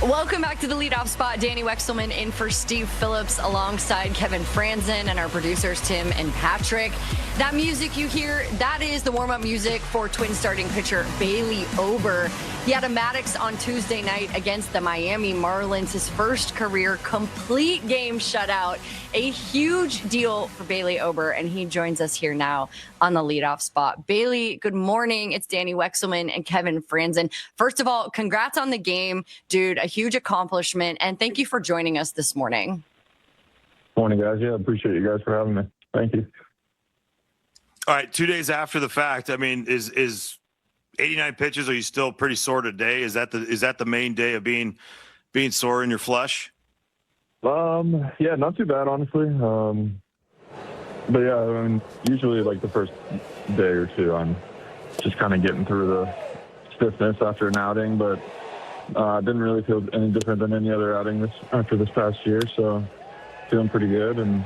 Welcome back to the leadoff spot. Danny Wexelman in for Steve Phillips alongside Kevin Franzen and our producers Tim and Patrick. That music you hear, that is the warm-up music for Twins starting pitcher Bailey Ober. He had a Maddox on Tuesday night against the Miami Marlins, his first career complete game shutout. A huge deal for Bailey Ober, and he joins us here now on the leadoff spot. Bailey, good morning. It's Danny Wexelman and Kevin Franzen. First of all, congrats on the game, dude. A huge accomplishment, and thank you for joining us this morning. Morning, guys. Yeah, appreciate you guys for having me. Thank you. All right, 2 days after the fact, I mean, is 89 pitches? Are you still pretty sore today? Is that the main day of being sore in your flesh? Yeah, not too bad, honestly. But yeah, I mean, usually like the first day or two, I'm just kind of getting through the stiffness after an outing, but didn't really feel any different than any other outing after this past year. So feeling pretty good, and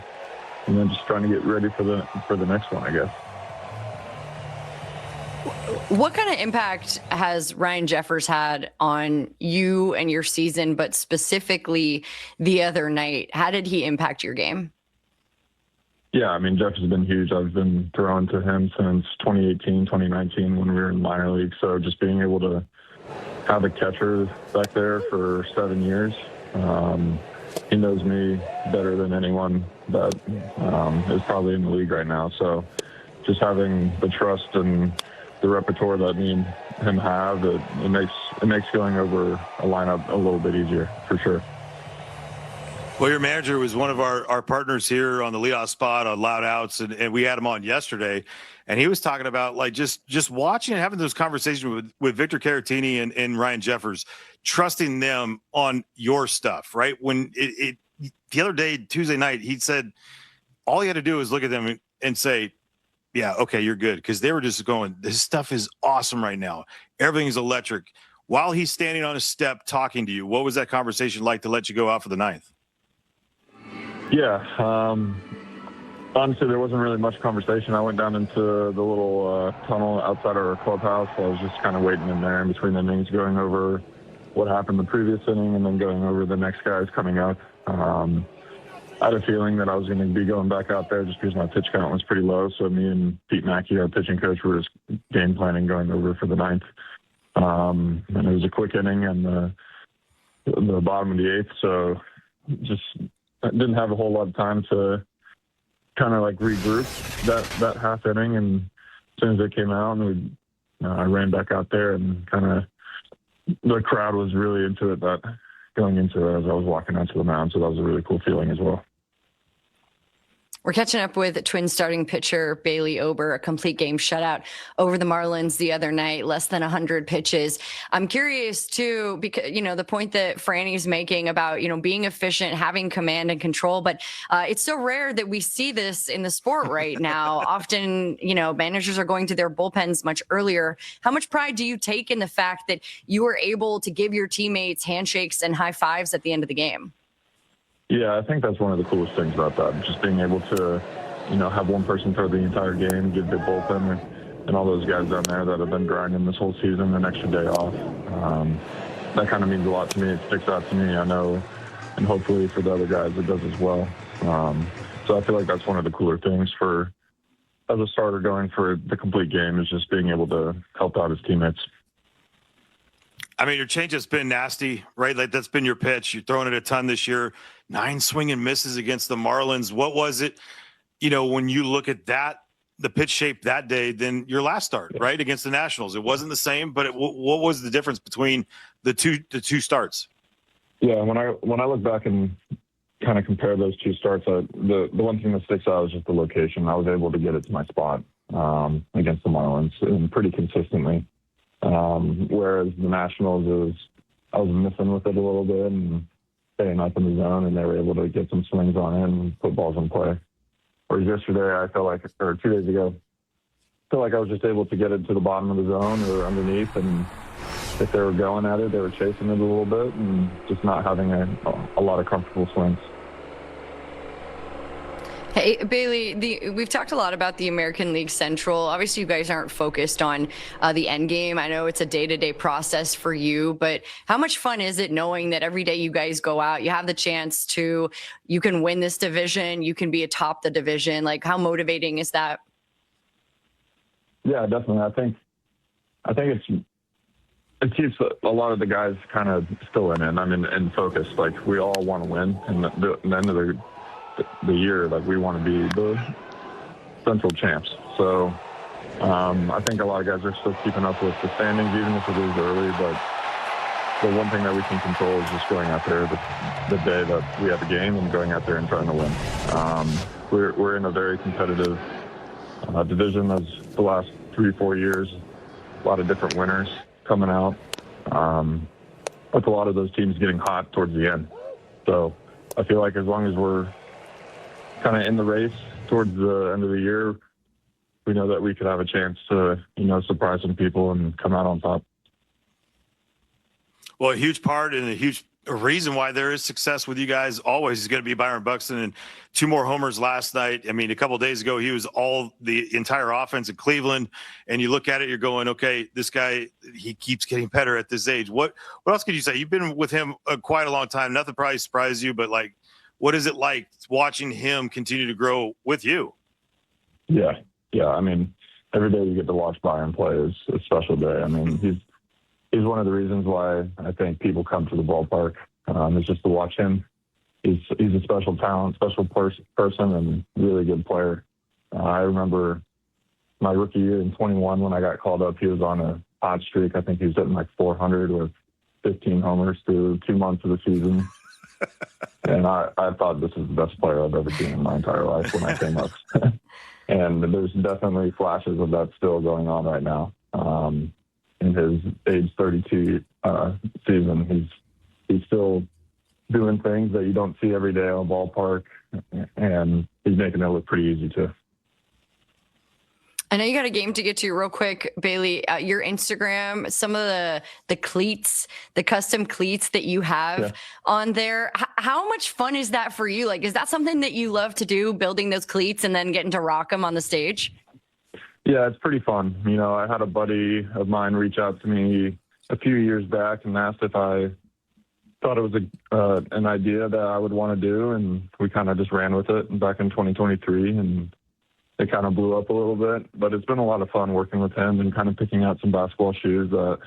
then just trying to get ready for the next one, I guess. What kind of impact has Ryan Jeffers had on you and your season, but specifically the other night? How did he impact your game? Yeah, I mean, Jeff has been huge. I've been throwing to him since 2018, 2019 when we were in minor league. So just being able to have a catcher back there for 7 years, he knows me better than anyone that is probably in the league right now. So just having the trust and the repertoire that me and him have, it makes going over a lineup a little bit easier, for sure. Well, your manager was one of our partners here on the leadoff spot on Loud Outs, and we had him on yesterday, and he was talking about like just watching and having those conversations with Victor Caratini and Ryan Jeffers, trusting them on your stuff, right? When the other day, Tuesday night, he said all you had to do is look at them and say, yeah, okay, you're good. Because they were just going, this stuff is awesome right now. Everything's electric. While he's standing on a step talking to you, what was that conversation like to let you go out for the ninth? Yeah, honestly, there wasn't really much conversation. I went down into the little tunnel outside our clubhouse. I was just kind of waiting in there in between innings, going over what happened the previous inning and then going over the next guys coming up. I had a feeling that I was going to be going back out there just because my pitch count was pretty low. So me and Pete Mackey, our pitching coach, were just game planning going over for the ninth. And it was a quick inning and the bottom of the eighth. So just didn't have a whole lot of time to kind of like regroup that half inning. And as soon as they came out, and I ran back out there, and kind of the crowd was really into it going into it as I was walking out to the mound. So that was a really cool feeling as well. We're catching up with Twins starting pitcher Bailey Ober, a complete game shutout over the Marlins the other night, less than 100 pitches. I'm curious too, because, the point that Franny's making about, being efficient, having command and control, but it's so rare that we see this in the sport right now. Often, managers are going to their bullpens much earlier. How much pride do you take in the fact that you were able to give your teammates handshakes and high fives at the end of the game? Yeah, I think that's one of the coolest things about that, just being able to, have one person throw the entire game, give the bullpen and all those guys down there that have been grinding this whole season an extra day off. That kind of means a lot to me. It sticks out to me, I know, and hopefully for the other guys it does as well. So I feel like that's one of the cooler things as a starter going for the complete game, is just being able to help out his teammates. I mean, your change has been nasty, right? Like, that's been your pitch. You're throwing it a ton this year. 9 swing and misses against the Marlins. What was it, when you look at that, the pitch shape that day, than your last start, right, against the Nationals? It wasn't the same, but what was the difference between the two starts? Yeah, when I look back and kind of compare those two starts, the one thing that sticks out is just the location. I was able to get it to my spot against the Marlins, and pretty consistently. Whereas the Nationals, I was missing with it a little bit and staying up in the zone, and they were able to get some swings on it and put balls in play. Whereas yesterday, or 2 days ago, I felt like I was just able to get it to the bottom of the zone or underneath, and if they were going at it, they were chasing it a little bit and just not having a lot of comfortable swings. Hey, Bailey, we've talked a lot about the American League Central. Obviously, you guys aren't focused on the end game. I know it's a day-to-day process for you, but how much fun is it knowing that every day you guys go out, you have the chance to, you can win this division, you can be atop the division. Like, how motivating is that? Yeah, definitely. I think it keeps a lot of the guys kind of still in it. I mean, in focus. Like, we all want to win, and at the end of the year, like, we want to be the Central champs. So I think a lot of guys are still keeping up with the standings, even if it is early. But the one thing that we can control is just going out there the day that we have a game and going out there and trying to win. We're in a very competitive division as the last 3-4 years. A lot of different winners coming out. With a lot of those teams getting hot towards the end. So I feel like as long as we're kind of in the race towards the end of the year, we know that we could have a chance to, surprise some people and come out on top. Well, a huge part and a huge reason why there is success with you guys always is going to be Byron Buxton, and 2 more homers last night. I mean, a couple of days ago, he was the entire offense in Cleveland, and you look at it, you're going, okay, this guy, he keeps getting better at this age. What else could you say? You've been with him quite a long time. Nothing probably surprised you, but like, what is it like watching him continue to grow with you? Yeah. I mean, every day you get to watch Byron play is a special day. I mean, he's one of the reasons why I think people come to the ballpark. Is just to watch him. He's a special talent, special person, and really good player. I remember my rookie year in 21 when I got called up. He was on a hot streak. I think he was hitting like 400 with 15 homers through 2 months of the season. And I thought this is the best player I've ever seen in my entire life when I came up. And there's definitely flashes of that still going on right now. In his age 32 season, he's still doing things that you don't see every day on a ballpark, and he's making it look pretty easy too. I know you got a game to get to real quick, Bailey. Your Instagram, some of the cleats, the custom cleats that you have on there. How much fun is that for you? Like, is that something that you love to do, building those cleats and then getting to rock them on the stage? Yeah, it's pretty fun. I had a buddy of mine reach out to me a few years back and asked if I thought it was an idea that I would want to do, and we kind of just ran with it back in 2023, and it kind of blew up a little bit. But it's been a lot of fun working with him and kind of picking out some basketball shoes that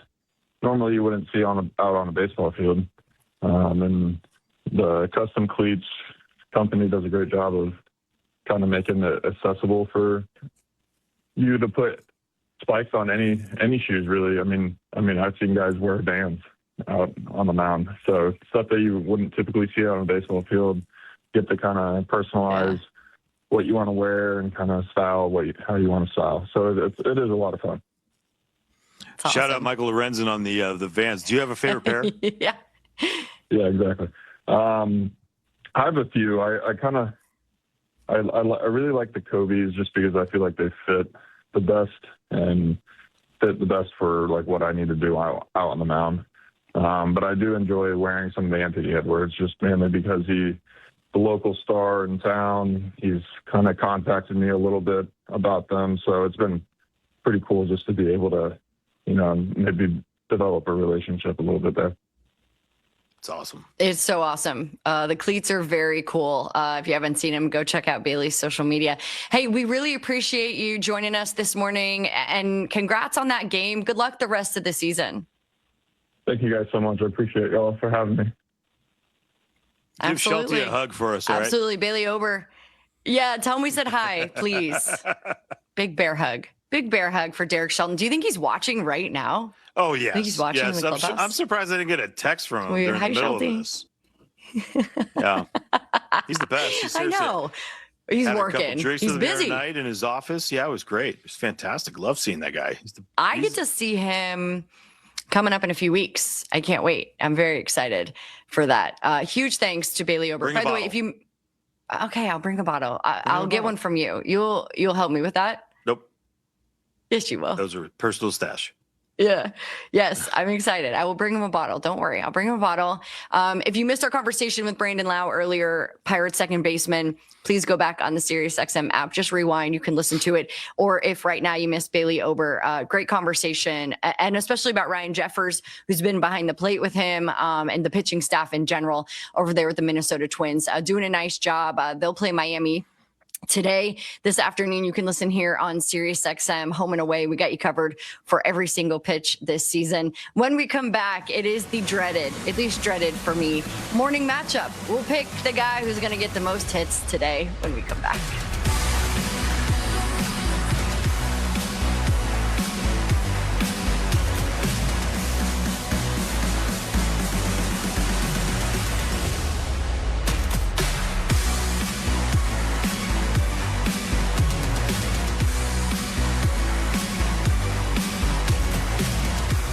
normally you wouldn't see out on a baseball field. And the custom cleats company does a great job of kind of making it accessible for you to put spikes on any shoes, really. I mean, I've seen guys wear Vans out on the mound. So stuff that you wouldn't typically see out on a baseball field, get to kind of personalize what you want to wear and kind of style how you want to style. So it is a lot of fun. Awesome. Shout out Michael Lorenzen on the Vans. Do you have a favorite pair? Yeah, exactly. I have a few. I really like the Kobe's just because I feel like they fit the best and fit the best for like what I need to do out on the mound. But I do enjoy wearing some of the Anthony Edwards just mainly because the local star in town, he's kind of contacted me a little bit about them. So it's been pretty cool just to be able to, maybe develop a relationship a little bit there. It's awesome. It's so awesome. The cleats are very cool. If you haven't seen them, go check out Bailey's social media. Hey, we really appreciate you joining us this morning, and congrats on that game. Good luck the rest of the season. Thank you guys so much. I appreciate y'all for having me. Give Shelty a hug for us, all right? Absolutely. Bailey Ober. Yeah, tell him we said hi, please. Big bear hug. Big bear hug for Derek Shelton. Do you think he's watching right now? Oh, yes. I think he's watching in the clubhouse. I'm surprised I didn't get a text from him during the middle of this. Yeah. He's the best. He's I know. He's working. He's busy. Night in his office. Yeah, it was great. It was fantastic. Love seeing that guy. I get to see him coming up in a few weeks. I can't wait. I'm very excited for that. Huge thanks to Bailey Ober. By the way, okay, I'll bring a bottle. I'll get one from you. You'll help me with that? Nope. Yes, you will. Those are personal stash. Yeah. Yes, I'm excited. I will bring him a bottle. Don't worry. I'll bring him a bottle. If you missed our conversation with Brandon Lau earlier, Pirates second baseman, please go back on the SiriusXM app. Just rewind. You can listen to it. Or if right now you missed Bailey Ober, great conversation, and especially about Ryan Jeffers, who's been behind the plate with him and the pitching staff in general over there with the Minnesota Twins, doing a nice job. They'll play Miami today, this afternoon. You can listen here on SiriusXM Home and Away. We got you covered for every single pitch this season. When we come back, it is the dreaded, at least dreaded for me, morning matchup. We'll pick the guy who's going to get the most hits today when we come back.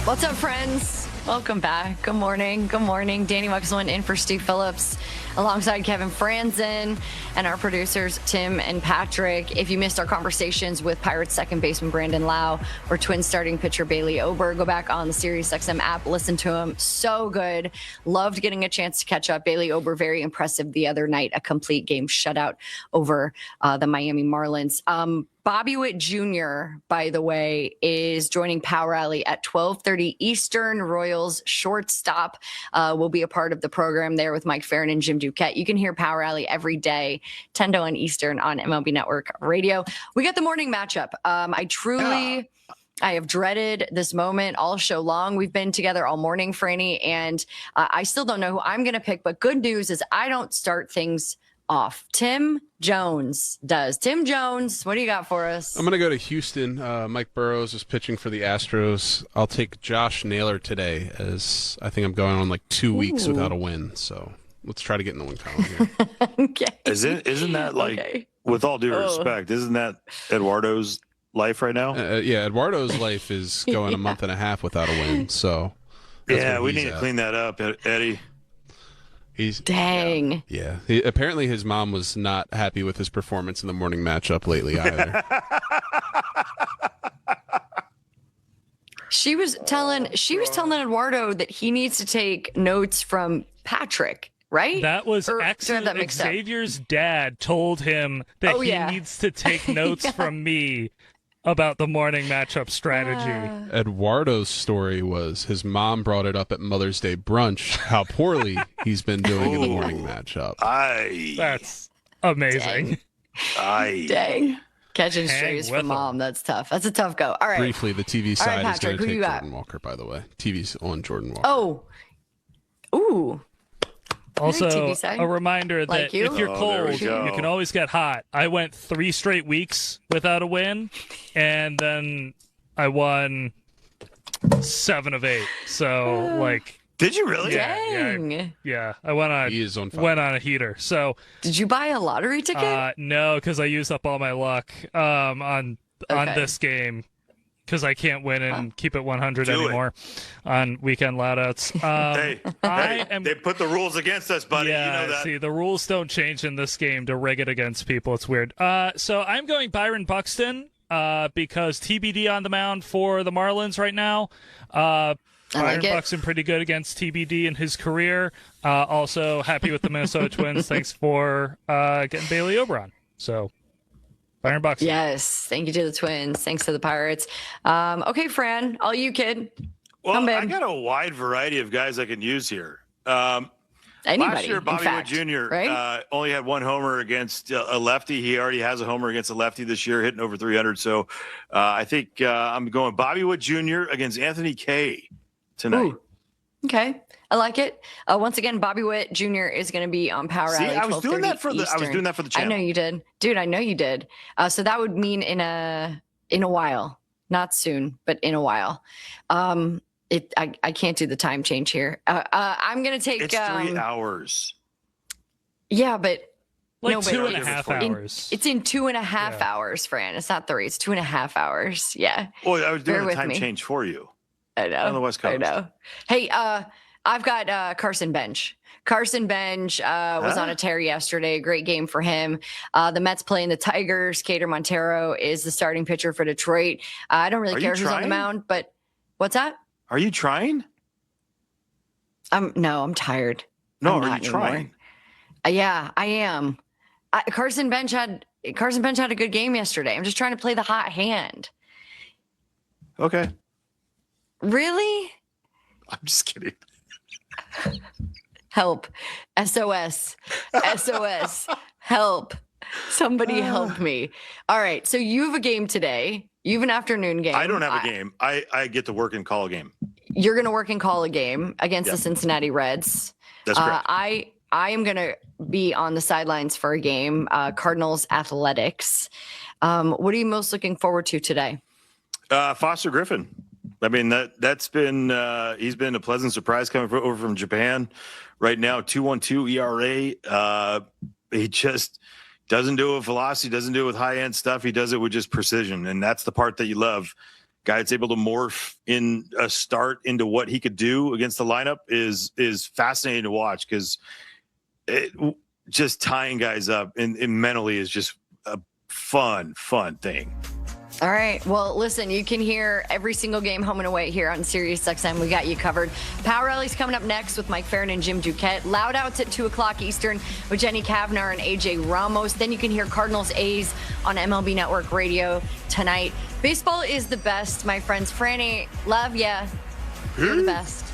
What's up, friends? Welcome back. Good morning. Good morning. Danny Wexelman in for Steve Phillips alongside Kevin Franzen and our producers, Tim and Patrick. If you missed our conversations with Pirates second baseman Brandon Lau or Twins starting pitcher Bailey Ober, go back on the SiriusXM app, listen to him. So good. Loved getting a chance to catch up. Bailey Ober, very impressive the other night, a complete game shutout over the Miami Marlins. Bobby Witt Jr., by the way, is joining Power Alley at 12:30 Eastern. Royals shortstop will be a part of the program there with Mike Farron and Jim Duquette. You can hear Power Alley every day, 10 to 1 Eastern on MLB Network Radio. We got the morning matchup. I have dreaded this moment all show long. We've been together all morning, Franny, and I still don't know who I'm going to pick. But good news is I don't start things off. Tim Jones does. Tim Jones, what do you got for us? I'm going to go to Houston. Mike Burrows is pitching for the Astros. I'll take Josh Naylor today, as I think I'm going on like 2 weeks without a win. So let's try to get in the win column here. Okay. Isn't that like, with all due respect, isn't that Eduardo's life right now? Yeah, Eduardo's life is going a month and a half without a win. So yeah, we need to clean that up, Eddie. Dang. Yeah. Apparently his mom was not happy with his performance in the morning matchup lately either. She was telling Eduardo that he needs to take notes from Patrick, right? That was excellent. Xavier's dad told him that he needs to take notes from me about the morning matchup strategy. Eduardo's story was his mom brought it up at Mother's Day brunch, how poorly he's been doing in the morning matchup. That's amazing. Dang. Catching strays from mom. That's tough. That's a tough go. All right. Briefly, the TV side is going to take Jordan Walker, by the way. TV's on Jordan Walker. Oh. Ooh. Also, a reminder that if you're cold, you can always get hot. I went 3 straight weeks without a win, and then I won 7 of 8. So, like... Did you really? Yeah. I went on a heater. So... Did you buy a lottery ticket? No, because I used up all my luck on this game. Because I can't win and keep it 100 anymore on weekend loudouts. They put the rules against us, buddy. Yeah, you know that. See, the rules don't change in this game to rig it against people. It's weird. So I'm going Byron Buxton because TBD on the mound for the Marlins right now. Byron Buxton pretty good against TBD in his career. Also happy with the Minnesota Twins. Thanks for getting Bailey Ober on. So... Byron Buxton. Yes. Thank you to the Twins. Thanks to the Pirates. Okay, Fran, all you, kid. Well, I got a wide variety of guys I can use here. Anybody, last year, Bobby Witt Jr. Only had 1 homer against a lefty. He already has a homer against a lefty this year, hitting over 300. So I think I'm going Bobby Witt Jr. against Anthony Kay tonight. Ooh. Okay. I like it. Once again, Bobby Witt Jr. is going to be on Power Alley. I was doing that for the channel. I know you did, dude. I know you did. So that would mean in a while, not soon, but in a while. I can't do the time change here. I'm going to take. It's 3 hours. Yeah, but like 2.5 hours. It's in 2.5 hours, Fran. It's not 3. It's 2.5 hours. Yeah. Well, I was doing the time change for you. I know. On the West Coast. I know. Hey, I've got Carson Bench. Carson Bench was on a tear yesterday. Great game for him. The Mets playing the Tigers. Cater Montero is the starting pitcher for Detroit. I don't really care who's on the mound, but What's that? Are you trying? No, I'm tired. No, I'm are you not anymore. trying? Yeah, I am. Carson Bench had a good game yesterday. I'm just trying to play the hot hand. Okay. Really? I'm just kidding. Help. SOS. SOS. Help. Somebody help me. All right. So you have a game today. You have an afternoon game. I don't have a game. I get to work and call a game. You're going to work and call a game against the Cincinnati Reds. That's correct. I am going to be on the sidelines for a game, Cardinals Athletics. What are you most looking forward to today? Foster Griffin. I mean, that's been he's been a pleasant surprise coming over from Japan. Right now, 2.12 ERA. He just doesn't do it with velocity, doesn't do it with high-end stuff. He does it with just precision, and that's the part that you love. Guy that's able to morph in a start into what he could do against the lineup is fascinating to watch, because just tying guys up and mentally is just a fun thing. All right. Well, listen, you can hear every single game home and away here on SiriusXM. We got you covered. Power Rally's coming up next with Mike Farron and Jim Duquette. Loud Outs at 2 o'clock Eastern with Jenny Kavnar and AJ Ramos. Then you can hear Cardinals A's on MLB Network Radio tonight. Baseball is the best, my friends. Franny, love ya. You're the best.